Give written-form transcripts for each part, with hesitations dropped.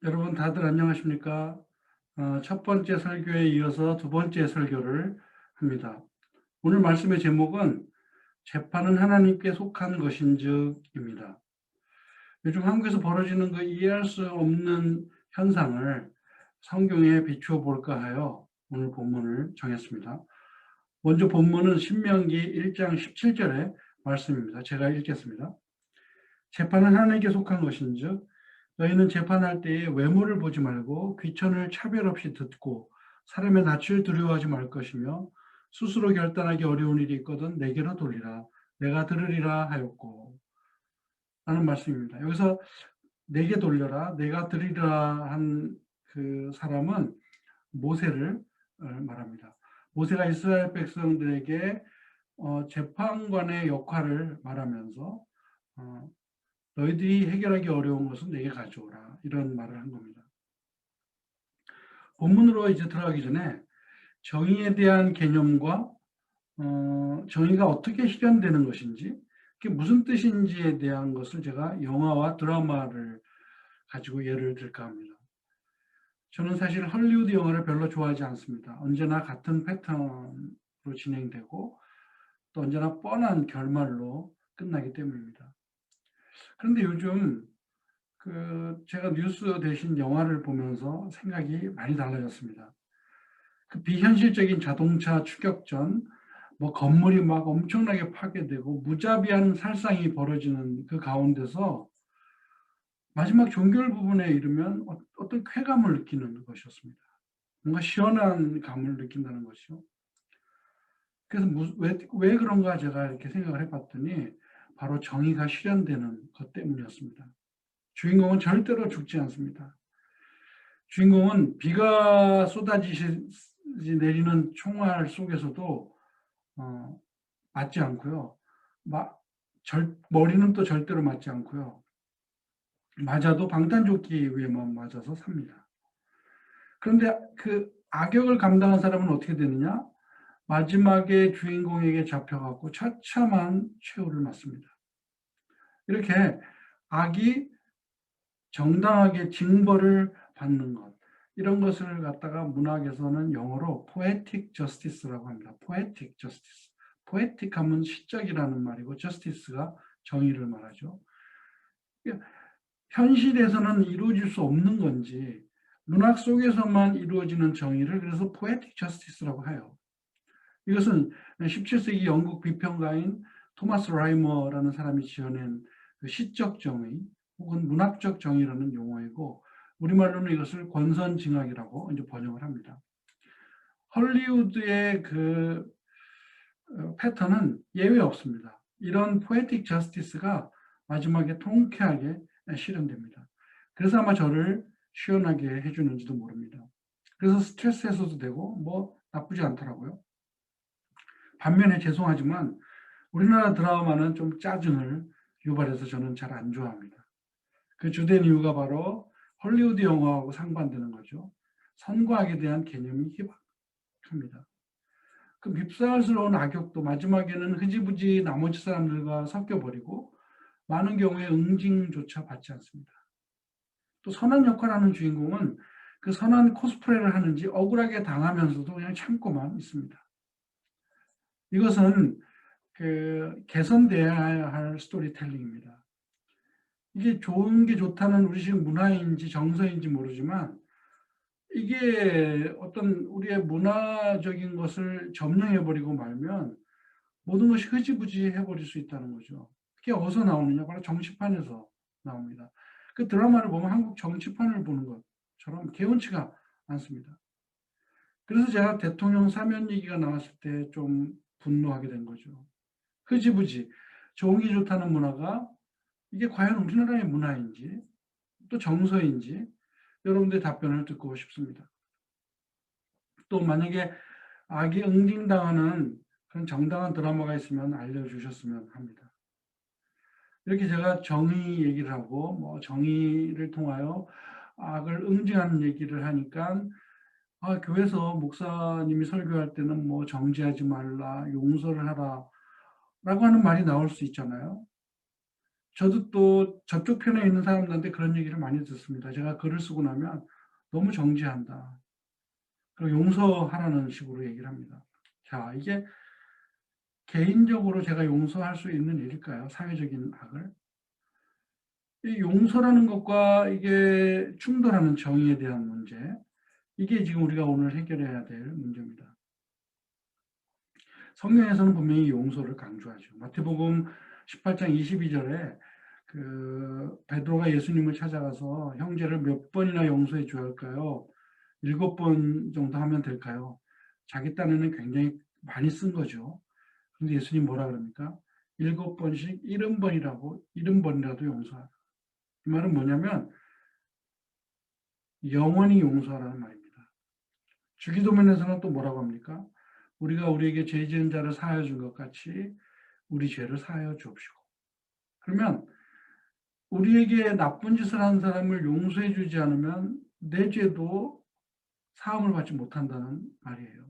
여러분 다들 안녕하십니까? 첫 번째 설교에 이어서 두 번째 설교를 합니다. 오늘 말씀의 제목은 재판은 하나님께 속한 것인즉입니다. 요즘 한국에서 벌어지는 그 이해할 수 없는 현상을 성경에 비추어 볼까 하여 오늘 본문을 정했습니다. 먼저 본문은 신명기 1장 17절의 말씀입니다. 제가 읽겠습니다. 재판은 하나님께 속한 것인즉 너희는 재판할 때에 외모를 보지 말고 귀천을 차별 없이 듣고 사람의 낯을 두려워하지 말 것이며 스스로 결단하기 어려운 일이 있거든 내게로 돌리라 내가 들으리라 하였고 라는 말씀입니다. 여기서 내게 돌려라 내가 들으리라 한 그 사람은 모세를 말합니다. 모세가 이스라엘 백성들에게 재판관의 역할을 말하면서 너희들이 해결하기 어려운 것은 내게 가져오라 이런 말을 한 겁니다. 본문으로 이제 들어가기 전에 정의에 대한 개념과 정의가 어떻게 실현되는 것인지 그게 무슨 뜻인지에 대한 것을 제가 영화와 드라마를 가지고 예를 들까 합니다. 저는 사실 헐리우드 영화를 별로 좋아하지 않습니다. 언제나 같은 패턴으로 진행되고 또 언제나 뻔한 결말로 끝나기 때문입니다. 그런데 요즘 제가 뉴스 대신 영화를 보면서 생각이 많이 달라졌습니다. 그 비현실적인 자동차 추격전, 뭐 건물이 막 엄청나게 파괴되고 무자비한 살상이 벌어지는 그 가운데서 마지막 종결 부분에 이르면 어떤 쾌감을 느끼는 것이었습니다. 뭔가 시원한 감을 느낀다는 것이요. 그래서 왜 그런가 제가 이렇게 생각을 해봤더니 바로 정의가 실현되는 것 때문이었습니다. 주인공은 절대로 죽지 않습니다. 주인공은 비가 쏟아지시 내리는 총알 속에서도 맞지 않고요. 머리는 또 절대로 맞지 않고요. 맞아도 방탄조끼에만 맞아서 삽니다. 그런데 그 악역을 감당한 사람은 어떻게 되느냐? 마지막에 주인공에게 잡혀갖고 처참한 최후를 맞습니다. 이렇게 악이 정당하게 징벌을 받는 것, 이런 것을 갖다가 문학에서는 영어로 poetic justice라고 합니다. poetic justice. poetic 하면 시적이라는 말이고 justice가 정의를 말하죠. 현실에서는 이루어질 수 없는 건지 문학 속에서만 이루어지는 정의를 그래서 poetic justice라고 해요. 이것은 17세기 영국 비평가인 토마스 라이머라는 사람이 지어낸 시적 정의 혹은 문학적 정의라는 용어이고 우리말로는 이것을 권선징악이라고 이제 번역을 합니다. 헐리우드의 그 패턴은 예외 없습니다. 이런 포에틱 저스티스가 마지막에 통쾌하게 실현됩니다. 그래서 아마 저를 시원하게 해주는지도 모릅니다. 그래서 스트레스 해소도 되고 뭐 나쁘지 않더라고요. 반면에 죄송하지만 우리나라 드라마는 좀 짜증을 유발해서 저는 잘 안 좋아합니다. 그 주된 이유가 바로 헐리우드 영화하고 상반되는 거죠. 선과 악에 대한 개념이 희박합니다. 그 밉살스러운 악역도 마지막에는 흐지부지 나머지 사람들과 섞여버리고 많은 경우에 응징조차 받지 않습니다. 또 선한 역할을 하는 주인공은 그 선한 코스프레를 하는지 억울하게 당하면서도 그냥 참고만 있습니다. 이것은 개선돼야 할 스토리텔링입니다. 이게 좋은 게 좋다는 우리식 문화인지 정서인지 모르지만 이게 어떤 우리의 문화적인 것을 점령해버리고 말면 모든 것이 흐지부지 해버릴 수 있다는 거죠. 그게 어디서 나오느냐? 바로 정치판에서 나옵니다. 그 드라마를 보면 한국 정치판을 보는 것처럼 개운치가 않습니다. 그래서 제가 대통령 사면 얘기가 나왔을 때 좀 분노하게 된 거죠. 흐지부지 좋은 게 좋다는 문화가 이게 과연 우리나라의 문화인지 또 정서인지 여러분들의 답변을 듣고 싶습니다. 또 만약에 악이 응징당하는 그런 정당한 드라마가 있으면 알려주셨으면 합니다. 이렇게 제가 정의 얘기를 하고 뭐 정의를 통하여 악을 응징하는 얘기를 하니까 교회에서 목사님이 설교할 때는 뭐 정죄하지 말라, 용서를 하라 라고 하는 말이 나올 수 있잖아요. 저도 또 저쪽 편에 있는 사람들한테 그런 얘기를 많이 듣습니다. 제가 글을 쓰고 나면 너무 정지한다. 그리고 용서하라는 식으로 얘기를 합니다. 자, 이게 개인적으로 제가 용서할 수 있는 일일까요? 사회적인 악을? 이 용서라는 것과 이게 충돌하는 정의에 대한 문제, 이게 지금 우리가 오늘 해결해야 될 문제입니다. 성경에서는 분명히 용서를 강조하죠. 마태복음 18장 22절에 베드로가 예수님을 찾아가서 형제를 몇 번이나 용서해 줘야 할까요? 7번 정도 하면 될까요? 자기 딴에는 굉장히 많이 쓴 거죠. 근데 예수님 뭐라 그럽니까? 7번씩 70번이라고 70번이라도 용서하라. 이 말은 뭐냐면 영원히 용서하라는 말입니다. 주기도문에서는 또 뭐라고 합니까? 우리가 우리에게 죄 지은 자를 사하여 준 것 같이 우리 죄를 사하여 주옵시고. 그러면 우리에게 나쁜 짓을 한 사람을 용서해 주지 않으면 내 죄도 사함을 받지 못한다는 말이에요.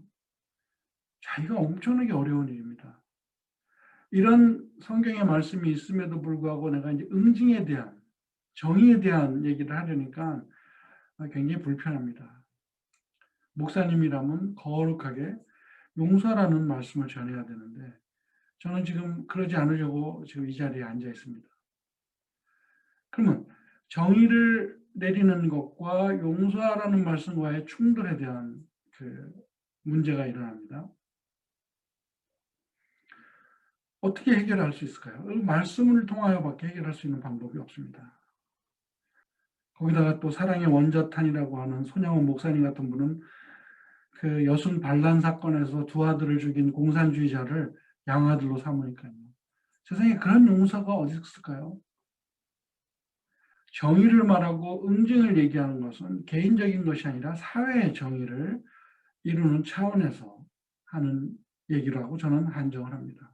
자, 이거 엄청나게 어려운 일입니다. 이런 성경의 말씀이 있음에도 불구하고 내가 이제 응징에 대한, 정의에 대한 얘기를 하려니까 굉장히 불편합니다. 목사님이라면 거룩하게 용서라는 말씀을 전해야 되는데 저는 지금 그러지 않으려고 지금 이 자리에 앉아 있습니다. 그러면 정의를 내리는 것과 용서하라는 말씀과의 충돌에 대한 문제가 일어납니다. 어떻게 해결할 수 있을까요? 말씀을 통하여밖에 해결할 수 있는 방법이 없습니다. 거기다가 또 사랑의 원자탄이라고 하는 손양원 목사님 같은 분은 그 여순 반란 사건에서 두 아들을 죽인 공산주의자를 양아들로 삼으니까요. 세상에 그런 용서가 어디 있을까요? 정의를 말하고 응징을 얘기하는 것은 개인적인 것이 아니라 사회의 정의를 이루는 차원에서 하는 얘기라고 저는 한정을 합니다.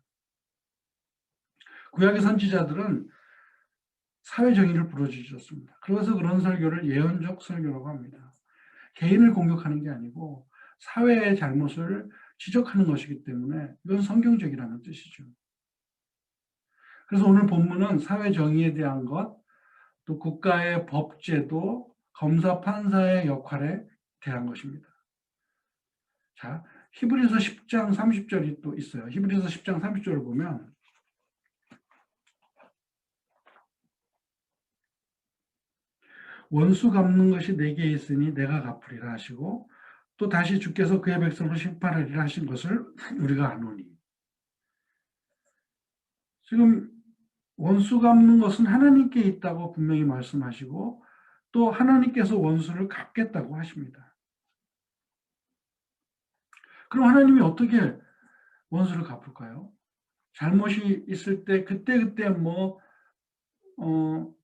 구약의 선지자들은 사회 정의를 부르짖었습니다. 그래서 그런 설교를 예언적 설교라고 합니다. 개인을 공격하는 게 아니고 사회의 잘못을 지적하는 것이기 때문에 이건 성경적이라는 뜻이죠. 그래서 오늘 본문은 사회 정의에 대한 것, 또 국가의 법제도, 검사 판사의 역할에 대한 것입니다. 자, 히브리서 10장 30절이 또 있어요. 히브리서 10장 30절을 보면 원수 갚는 것이 내게 있으니 내가 갚으리라 하시고 또 다시 주께서 그의 백성을 심판하리라 하신 것을 우리가 아노니. 지금 원수 갚는 것은 하나님께 있다고 분명히 말씀하시고 또 하나님께서 원수를 갚겠다고 하십니다. 그럼 하나님이 어떻게 원수를 갚을까요? 잘못이 있을 때 그때그때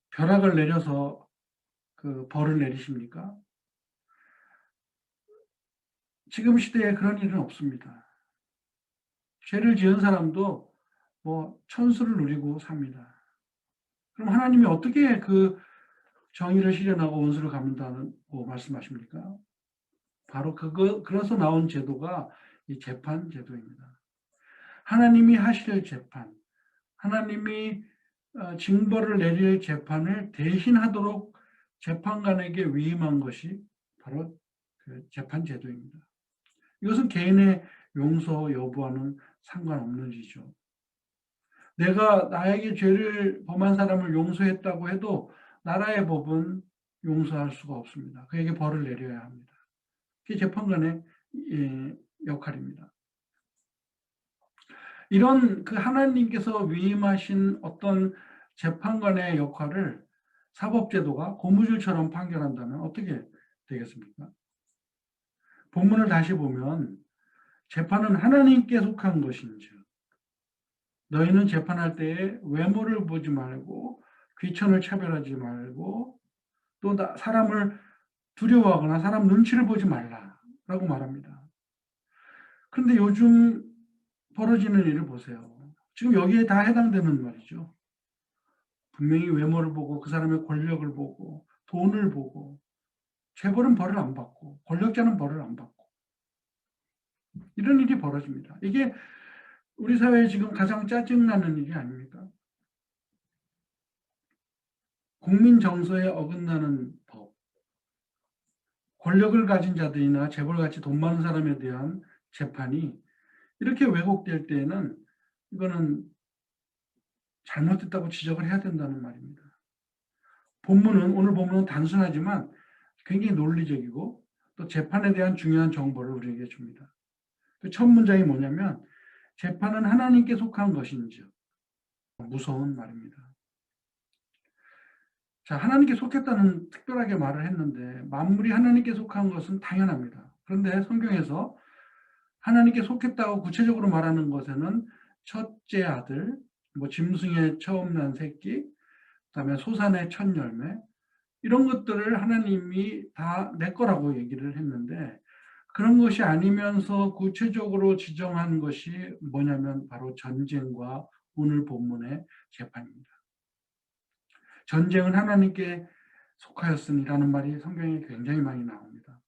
벼락을 내려서 그 벌을 내리십니까? 지금 시대에 그런 일은 없습니다. 죄를 지은 사람도 천수를 누리고 삽니다. 그럼 하나님이 어떻게 그 정의를 실현하고 원수를 갚는다고 말씀하십니까? 바로 그래서 나온 제도가 이 재판 제도입니다. 하나님이 하실 재판, 하나님이 징벌을 내릴 재판을 대신하도록 재판관에게 위임한 것이 바로 그 재판 제도입니다. 이것은 개인의 용서 여부와는 상관없는 일이죠. 내가 나에게 죄를 범한 사람을 용서했다고 해도 나라의 법은 용서할 수가 없습니다. 그에게 벌을 내려야 합니다. 그게 재판관의 역할입니다. 이런 그 하나님께서 위임하신 어떤 재판관의 역할을 사법제도가 고무줄처럼 판결한다면 어떻게 되겠습니까? 본문을 다시 보면 재판은 하나님께 속한 것인지 너희는 재판할 때에 외모를 보지 말고 귀천을 차별하지 말고 또 사람을 두려워하거나 사람 눈치를 보지 말라라고 말합니다. 그런데 요즘 벌어지는 일을 보세요. 지금 여기에 다 해당되는 말이죠. 분명히 외모를 보고 그 사람의 권력을 보고 돈을 보고 재벌은 벌을 안 받고 권력자는 벌을 안 받고 이런 일이 벌어집니다. 이게 우리 사회에 지금 가장 짜증나는 일이 아닙니까? 국민 정서에 어긋나는 법, 권력을 가진 자들이나 재벌같이 돈 많은 사람에 대한 재판이 이렇게 왜곡될 때에는 이거는 잘못됐다고 지적을 해야 된다는 말입니다. 오늘 본문은 단순하지만 굉장히 논리적이고 또 재판에 대한 중요한 정보를 우리에게 줍니다. 그 첫 문장이 뭐냐면 재판은 하나님께 속한 것인지 무서운 말입니다. 자, 하나님께 속했다는 특별하게 말을 했는데 만물이 하나님께 속한 것은 당연합니다. 그런데 성경에서 하나님께 속했다고 구체적으로 말하는 것에는 첫째 아들, 짐승의 처음 난 새끼, 그다음에 소산의 첫 열매 이런 것들을 하나님이 다 내 거라고 얘기를 했는데 그런 것이 아니면서 구체적으로 지정한 것이 뭐냐면 바로 전쟁과 오늘 본문의 재판입니다. 전쟁은 하나님께 속하였으니라는 말이 성경에 굉장히 많이 나옵니다.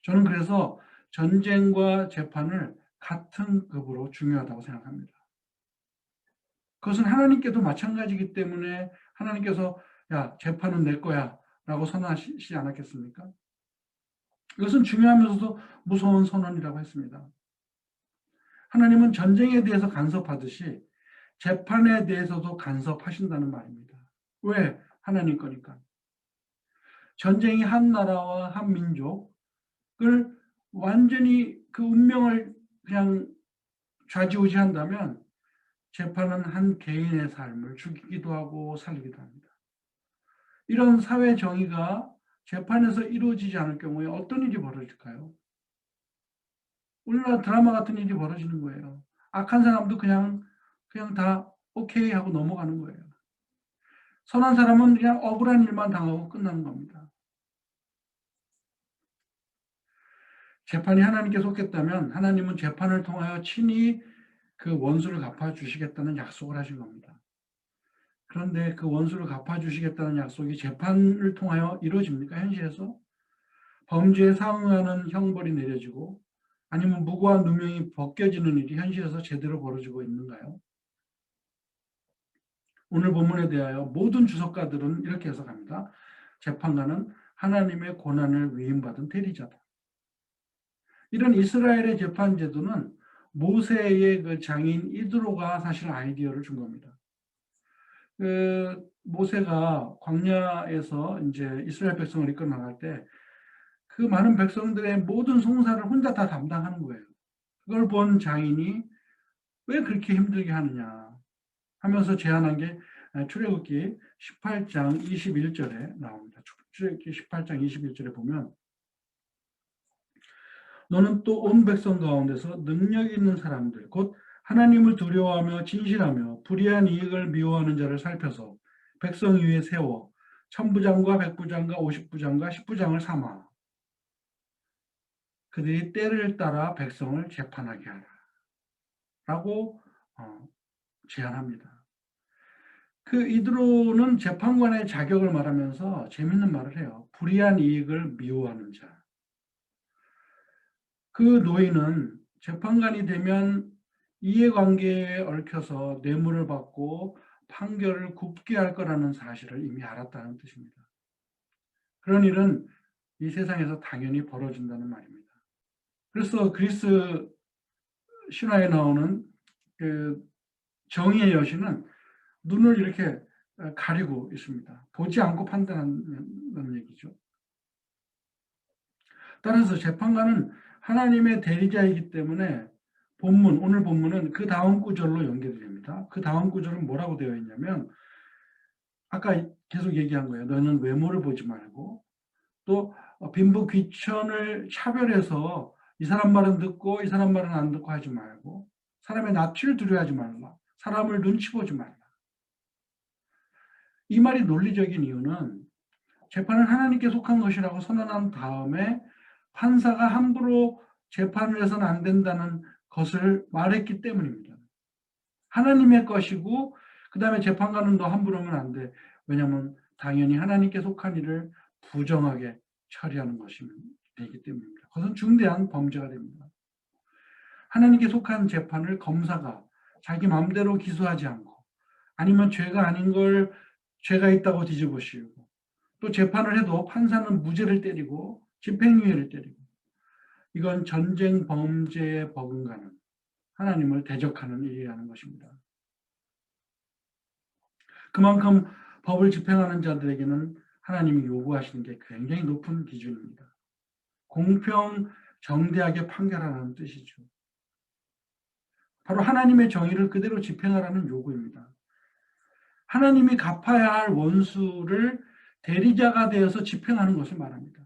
저는 그래서 전쟁과 재판을 같은 급으로 중요하다고 생각합니다. 그것은 하나님께도 마찬가지이기 때문에 하나님께서 야, 재판은 내 거야 라고 선언하시지 않았겠습니까? 이것은 중요하면서도 무서운 선언이라고 했습니다. 하나님은 전쟁에 대해서 간섭하듯이 재판에 대해서도 간섭하신다는 말입니다. 왜? 하나님 거니까. 전쟁이 한 나라와 한 민족을 완전히 그 운명을 그냥 좌지우지한다면 재판은 한 개인의 삶을 죽이기도 하고 살리기도 합니다. 이런 사회 정의가 재판에서 이루어지지 않을 경우에 어떤 일이 벌어질까요? 우리나라 드라마 같은 일이 벌어지는 거예요. 악한 사람도 그냥 다 오케이 하고 넘어가는 거예요. 선한 사람은 그냥 억울한 일만 당하고 끝나는 겁니다. 재판이 하나님께 속했다면 하나님은 재판을 통하여 친히 그 원수를 갚아주시겠다는 약속을 하신 겁니다. 그런데 그 원수를 갚아주시겠다는 약속이 재판을 통하여 이루어집니까? 현실에서? 범죄에 상응하는 형벌이 내려지고 아니면 무고한 누명이 벗겨지는 일이 현실에서 제대로 벌어지고 있는가요? 오늘 본문에 대하여 모든 주석가들은 이렇게 해석합니다. 재판관은 하나님의 고난을 위임받은 대리자다. 이런 이스라엘의 재판 제도는 모세의 그 장인 이드로가 사실 아이디어를 준 겁니다. 그 모세가 광야에서 이제 이스라엘 백성을 이끌어 나갈 때 그 많은 백성들의 모든 송사를 혼자 다 담당하는 거예요. 그걸 본 장인이 왜 그렇게 힘들게 하느냐 하면서 제안한 게 출애굽기 18장 21절에 나옵니다. 출애굽기 18장 21절에 보면 너는 또 온 백성 가운데서 능력 있는 사람들 곧 하나님을 두려워하며 진실하며 불의한 이익을 미워하는 자를 살펴서 백성 위에 세워 천부장과 백부장과 오십부장과 십부장을 삼아 그들이 때를 따라 백성을 재판하게 하라 라고 제안합니다. 그 이드로는 재판관의 자격을 말하면서 재밌는 말을 해요. 불의한 이익을 미워하는 자. 그 노인은 재판관이 되면 이해관계에 얽혀서 뇌물을 받고 판결을 굽게 할 거라는 사실을 이미 알았다는 뜻입니다. 그런 일은 이 세상에서 당연히 벌어진다는 말입니다. 그래서 그리스 신화에 나오는 그 정의의 여신은 눈을 이렇게 가리고 있습니다. 보지 않고 판단하는 얘기죠. 따라서 재판관은 하나님의 대리자이기 때문에 오늘 본문은 그 다음 구절로 연결이 됩니다. 그 다음 구절은 뭐라고 되어 있냐면 아까 계속 얘기한 거예요. 너는 외모를 보지 말고 또 빈부 귀천을 차별해서 이 사람 말은 듣고 이 사람 말은 안 듣고 하지 말고 사람의 낯을 두려워하지 말라. 사람을 눈치 보지 말라. 이 말이 논리적인 이유는 재판은 하나님께 속한 것이라고 선언한 다음에 판사가 함부로 재판을 해서는 안 된다는 것을 말했기 때문입니다. 하나님의 것이고 그 다음에 재판관은 너 함부로 하면 안 돼. 왜냐하면 당연히 하나님께 속한 일을 부정하게 처리하는 것이 되기 때문입니다. 그것은 중대한 범죄가 됩니다. 하나님께 속한 재판을 검사가 자기 마음대로 기소하지 않고 아니면 죄가 아닌 걸 죄가 있다고 뒤집어씌우고, 또 재판을 해도 판사는 무죄를 때리고 집행유예를 때리고, 이건 전쟁 범죄에 버금가는 하나님을 대적하는 일이라는 것입니다. 그만큼 법을 집행하는 자들에게는 하나님이 요구하시는 게 굉장히 높은 기준입니다. 공평, 정대하게 판결하라는 뜻이죠. 바로 하나님의 정의를 그대로 집행하라는 요구입니다. 하나님이 갚아야 할 원수를 대리자가 되어서 집행하는 것을 말합니다.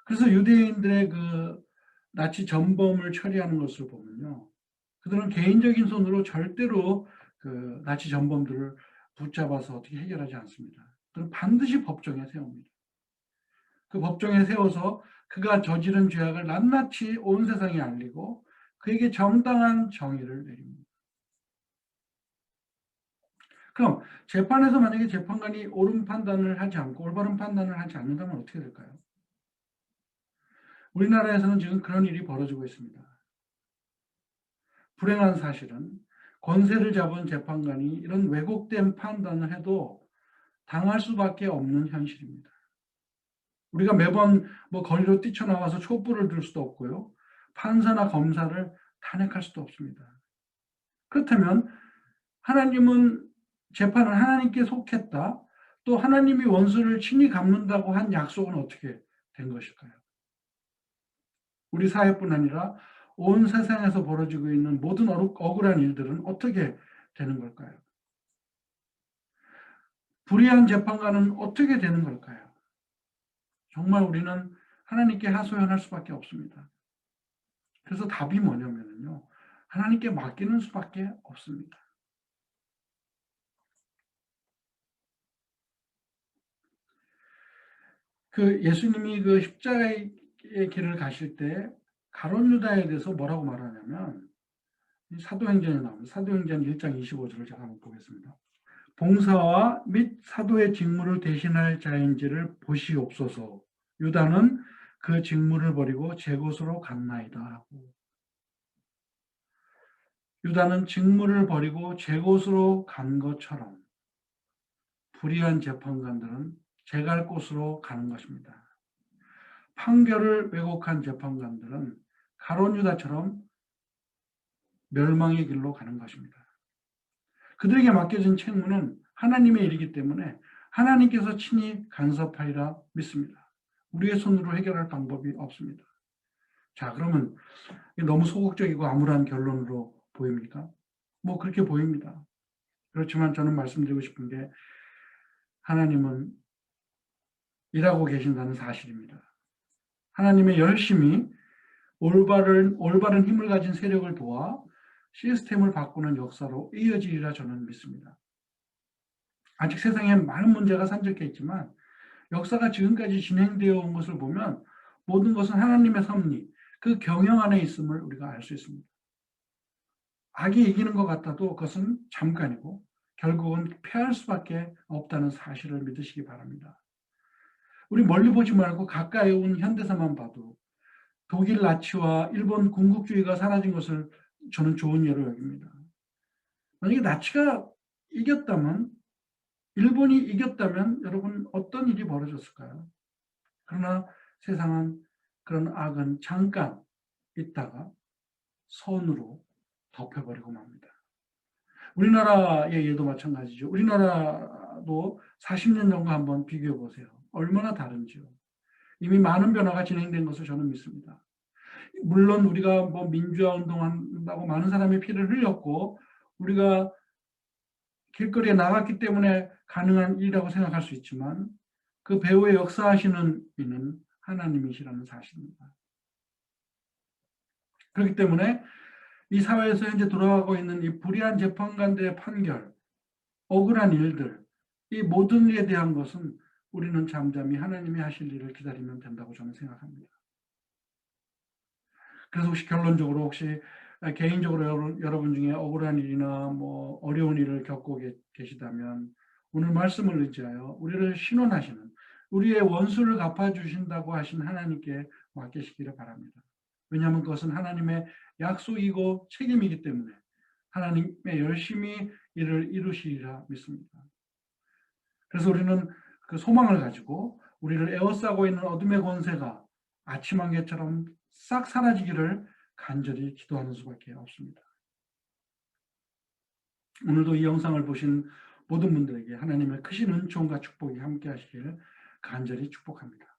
그래서 유대인들의 그 나치 전범을 처리하는 것을 보면요, 그들은 개인적인 손으로 절대로 그 나치 전범들을 붙잡아서 어떻게 해결하지 않습니다. 그들은 반드시 법정에 세웁니다. 그 법정에 세워서 그가 저지른 죄악을 낱낱이 온 세상에 알리고 그에게 정당한 정의를 내립니다. 그럼 재판에서 만약에 재판관이 옳은 판단을 하지 않고 올바른 판단을 하지 않는다면 어떻게 될까요? 우리나라에서는 지금 그런 일이 벌어지고 있습니다. 불행한 사실은 권세를 잡은 재판관이 이런 왜곡된 판단을 해도 당할 수밖에 없는 현실입니다. 우리가 매번 뭐 거리로 뛰쳐나와서 촛불을 들 수도 없고요. 판사나 검사를 탄핵할 수도 없습니다. 그렇다면 하나님은 재판은 하나님께 속했다. 또 하나님이 원수를 친히 갚는다고 한 약속은 어떻게 된 것일까요? 우리 사회뿐 아니라 온 세상에서 벌어지고 있는 모든 억울한 일들은 어떻게 되는 걸까요? 불의한 재판관은 어떻게 되는 걸까요? 정말 우리는 하나님께 하소연할 수밖에 없습니다. 그래서 답이 뭐냐면요, 하나님께 맡기는 수밖에 없습니다. 그 예수님이 그 십자가의 길을 가실 때 가룟 유다에 대해서 뭐라고 말하냐면, 사도행전에 나옵니다. 사도행전 1장 25절을 제가 한번 보겠습니다. 봉사와 및 사도의 직무를 대신할 자인지를 보시옵소서. 유다는 그 직무를 버리고 제 곳으로 갔나이다. 유다는 직무를 버리고 제 곳으로 간 것처럼 불의한 재판관들은 제 갈 곳으로 가는 것입니다. 판결을 왜곡한 재판관들은 가룟 유다처럼 멸망의 길로 가는 것입니다. 그들에게 맡겨진 책무는 하나님의 일이기 때문에 하나님께서 친히 간섭하리라 믿습니다. 우리의 손으로 해결할 방법이 없습니다. 자, 그러면 너무 소극적이고 암울한 결론으로 보입니까? 뭐 그렇게 보입니다. 그렇지만 저는 말씀드리고 싶은 게 하나님은 일하고 계신다는 사실입니다. 하나님의 열심히 올바른 힘을 가진 세력을 도와 시스템을 바꾸는 역사로 이어지리라 저는 믿습니다. 아직 세상에 많은 문제가 산적해 있지만 역사가 지금까지 진행되어 온 것을 보면 모든 것은 하나님의 섭리, 그 경영 안에 있음을 우리가 알 수 있습니다. 악이 이기는 것 같아도 그것은 잠깐이고 결국은 패할 수밖에 없다는 사실을 믿으시기 바랍니다. 우리 멀리 보지 말고 가까이 온 현대사만 봐도 독일 나치와 일본 군국주의가 사라진 것을 저는 좋은 예로 여깁니다. 만약에 나치가 이겼다면, 일본이 이겼다면 여러분 어떤 일이 벌어졌을까요? 그러나 세상은 그런 악은 잠깐 있다가 선으로 덮여버리고 맙니다. 우리나라의 예도 마찬가지죠. 우리나라도 40년 전과 한번 비교해 보세요. 얼마나 다른지요. 이미 많은 변화가 진행된 것을 저는 믿습니다. 물론 우리가 뭐 민주화 운동한다고 많은 사람이 피를 흘렸고 우리가 길거리에 나갔기 때문에 가능한 일이라고 생각할 수 있지만 그 배후에 역사하시는 이는 하나님이시라는 사실입니다. 그렇기 때문에 이 사회에서 현재 돌아가고 있는 이 불의한 재판관들의 판결, 억울한 일들, 이 모든 일에 대한 것은 우리는 잠잠히 하나님이 하실 일을 기다리면 된다고 저는 생각합니다. 그래서 혹시 결론적으로 혹시 개인적으로 여러분 중에 억울한 일이나 뭐 어려운 일을 겪고 계시다면 오늘 말씀을 의지하여 우리를 신원하시는 우리의 원수를 갚아주신다고 하신 하나님께 맡기시기를 바랍니다. 왜냐하면 그것은 하나님의 약속이고 책임이기 때문에 하나님의 열심히 일을 이루시리라 믿습니다. 그래서 우리는 그 소망을 가지고 우리를 에워싸고 있는 어둠의 권세가 아침 안개처럼 싹 사라지기를 간절히 기도하는 수밖에 없습니다. 오늘도 이 영상을 보신 모든 분들에게 하나님의 크신 은총과 축복이 함께 하시길 간절히 축복합니다.